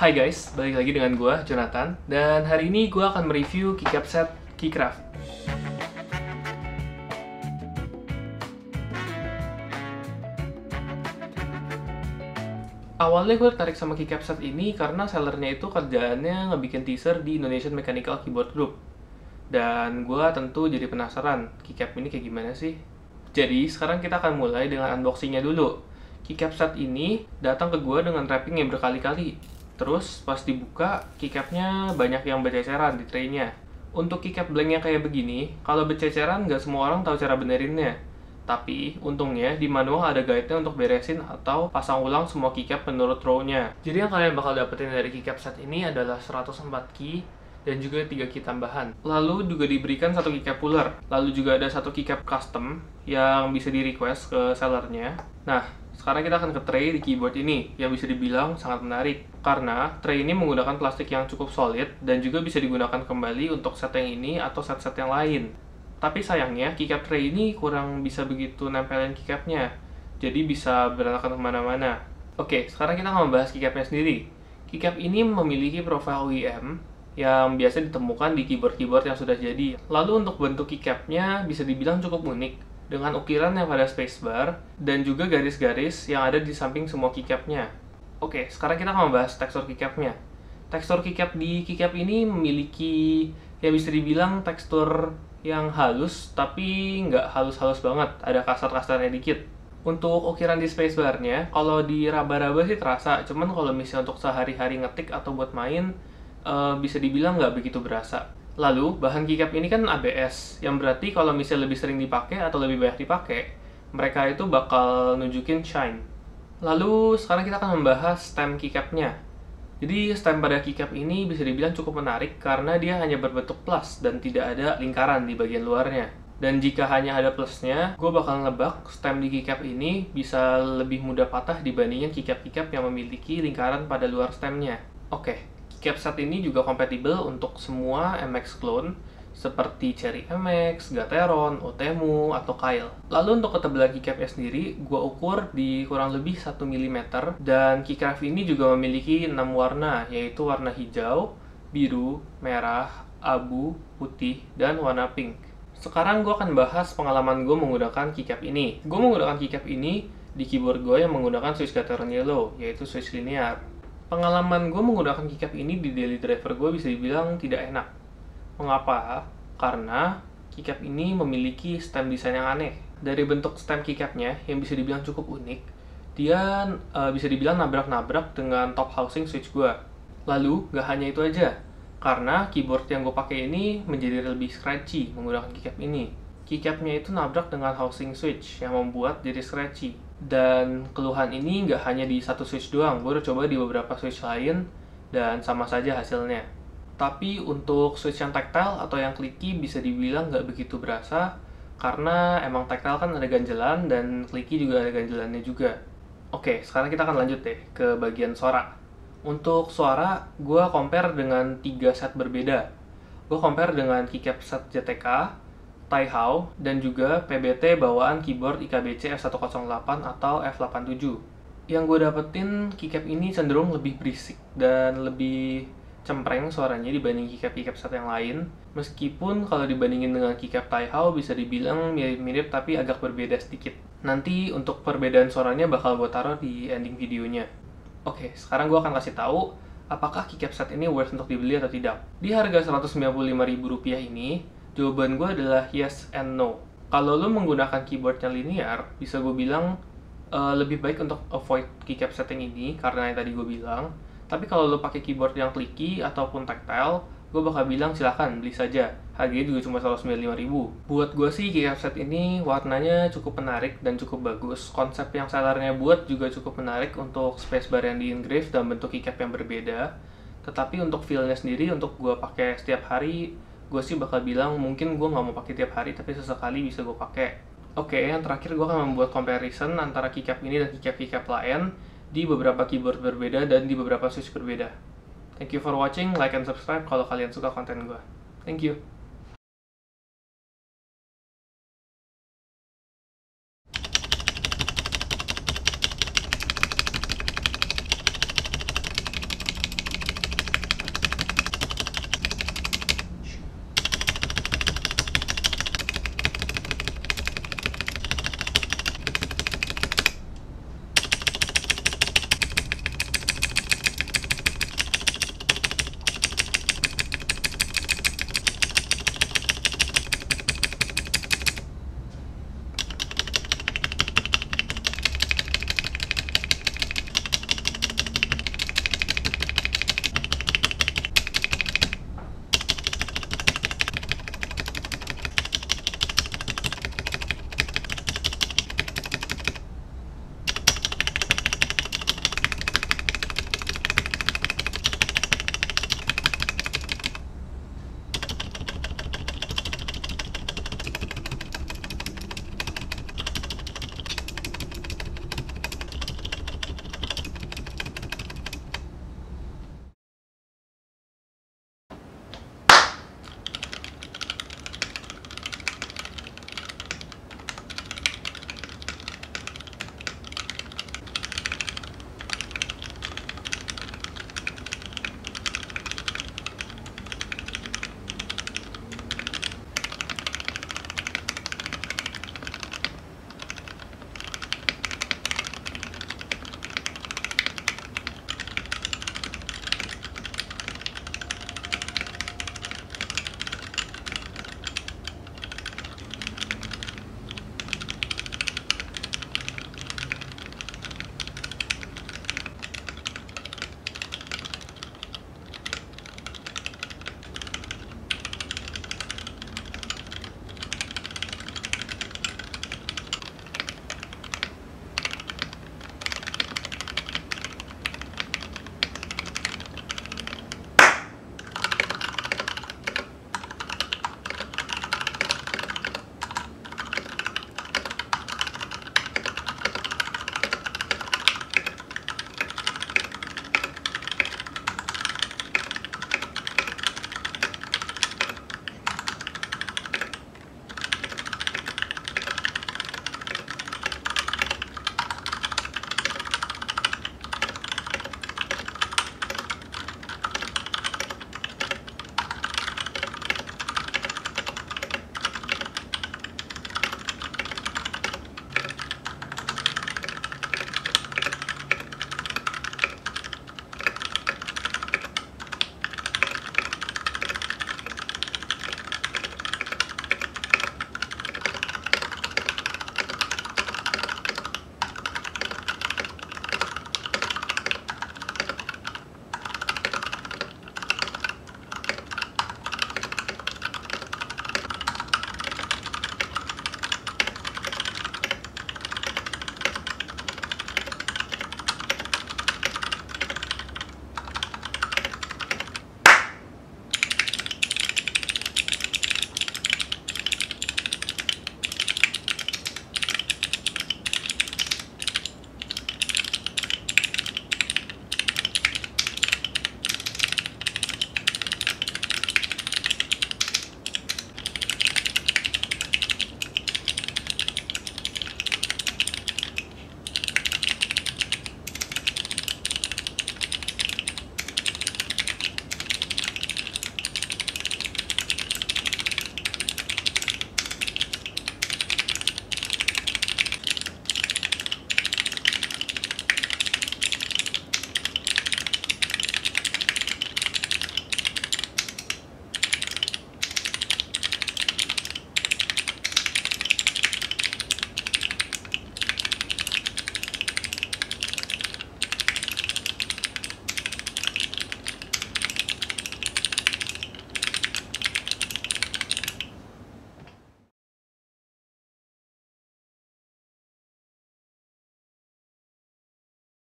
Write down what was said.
Hai guys, balik lagi dengan gue, Jonathan. Dan hari ini gue akan mereview keycap set Keycraft. Awalnya gue tertarik sama keycap set ini karena sellernya itu kerjaannya ngebikin teaser di Indonesian Mechanical Keyboard Group. Dan gue tentu jadi penasaran, keycap ini kayak gimana sih? Jadi sekarang kita akan mulai dengan unboxingnya dulu. Keycap set ini datang ke gue dengan wrapping yang berkali-kali. Terus pas dibuka, keycapnya banyak yang berceceran di tray-nya. Untuk keycap blank yang kayak begini, kalau berceceran nggak semua orang tahu cara benerinnya. Tapi, untungnya di manual ada guide-nya untuk beresin atau pasang ulang semua keycap menurut row-nya. Jadi yang kalian bakal dapetin dari keycap set ini adalah 104 key dan juga 3 key tambahan. Lalu juga diberikan satu keycap puller. Lalu juga ada satu keycap custom yang bisa di-request ke sellernya. Nah, sekarang kita akan ke tray di keyboard ini yang bisa dibilang sangat menarik. Karena tray ini menggunakan plastik yang cukup solid dan juga bisa digunakan kembali untuk set yang ini atau set-set yang lain. Tapi sayangnya, keycap tray ini kurang bisa begitu nempelin keycapnya. Jadi bisa berantakan kemana-mana. Oke, sekarang kita akan membahas keycapnya sendiri. Keycap ini memiliki profil OEM yang biasa ditemukan di keyboard-keyboard yang sudah jadi. Lalu untuk bentuk keycapnya bisa dibilang cukup unik, dengan ukiran yang pada spacebar dan juga garis-garis yang ada di samping semua keycapnya. Oke, sekarang kita akan membahas tekstur keycapnya. Tekstur keycap di keycap ini memiliki yang bisa dibilang tekstur yang halus, tapi nggak halus-halus banget, ada kasar-kasarnya dikit. Untuk ukiran di spacebarnya, kalau di raba-raba sih terasa, cuman kalau misalnya untuk sehari-hari ngetik atau buat main, bisa dibilang nggak begitu berasa. Lalu, bahan keycap ini kan ABS, yang berarti kalau misalnya lebih sering dipakai atau lebih banyak dipakai, mereka itu bakal nunjukin shine. Lalu, sekarang kita akan membahas stem keycapnya. Jadi, stem pada keycap ini bisa dibilang cukup menarik karena dia hanya berbentuk plus dan tidak ada lingkaran di bagian luarnya. Dan jika hanya ada plusnya, gue bakal nebak stem di keycap ini bisa lebih mudah patah dibandingin keycap-keycap yang memiliki lingkaran pada luar stemnya. Oke, keycap set ini juga kompatibel untuk semua MX clone seperti Cherry MX, Gateron, Otemu, atau Kyle. Lalu untuk ketebalan keycapnya sendiri, gue ukur di kurang lebih 1 mm dan Keycraft ini juga memiliki 6 warna, yaitu warna hijau, biru, merah, abu, putih, dan warna pink. Sekarang gue akan bahas pengalaman gue menggunakan keycap ini. Gue menggunakan keycap ini di keyboard gue yang menggunakan switch Gateron Yellow, yaitu switch linear. Pengalaman gue menggunakan keycap ini di daily driver gue bisa dibilang tidak enak. Mengapa? Karena keycap ini memiliki stem desain yang aneh. Dari bentuk stem keycapnya yang bisa dibilang cukup unik, dia bisa dibilang nabrak-nabrak dengan top housing switch gue. Lalu, gak hanya itu aja. Karena keyboard yang gue pakai ini menjadi lebih scratchy menggunakan keycap ini. Keycapnya itu nabrak dengan housing switch yang membuat jadi scratchy. Dan keluhan ini nggak hanya di satu switch doang, gue udah coba di beberapa switch lain dan sama saja hasilnya. Tapi untuk switch yang tactile atau yang clicky bisa dibilang nggak begitu berasa karena emang tactile kan ada ganjelan dan clicky juga ada ganjelannya juga. Oke, sekarang kita akan lanjut deh ke bagian suara. Untuk suara, gue compare dengan 3 set berbeda. Gue compare dengan keycap set JTK, Taihao, dan juga PBT bawaan keyboard IKBC F108 atau F87. Yang gue dapetin, keycap ini cenderung lebih berisik dan lebih cempreng suaranya dibanding keycap set yang lain. Meskipun kalau dibandingin dengan keycap Taihao bisa dibilang mirip-mirip tapi agak berbeda sedikit. Nanti untuk perbedaan suaranya bakal gue taruh di ending videonya. Oke, sekarang gue akan kasih tahu apakah keycap set ini worth untuk dibeli atau tidak. Di harga Rp195.000 ini, jawaban gue adalah yes and no. Kalau lo menggunakan keyboardnya linear, bisa gue bilang lebih baik untuk avoid keycap setting ini karena yang tadi gue bilang. Tapi kalau lo pakai keyboard yang clicky ataupun tactile, gue bakal bilang silahkan beli saja. Harganya juga cuma Rp195.000. Buat gue sih keycap set ini warnanya cukup menarik dan cukup bagus. Konsep yang sellernya buat juga cukup menarik untuk spacebar yang di engrave dan bentuk keycap yang berbeda. Tetapi untuk feel-nya sendiri untuk gue pakai setiap hari, gue sih bakal bilang mungkin gue nggak mau pakai tiap hari tapi sesekali bisa gue pakai. Oke, yang terakhir gue akan membuat comparison antara keycap ini dan keycap lain di beberapa keyboard berbeda dan di beberapa switch berbeda. Thank you for watching, like and subscribe kalau kalian suka konten gue. Thank you.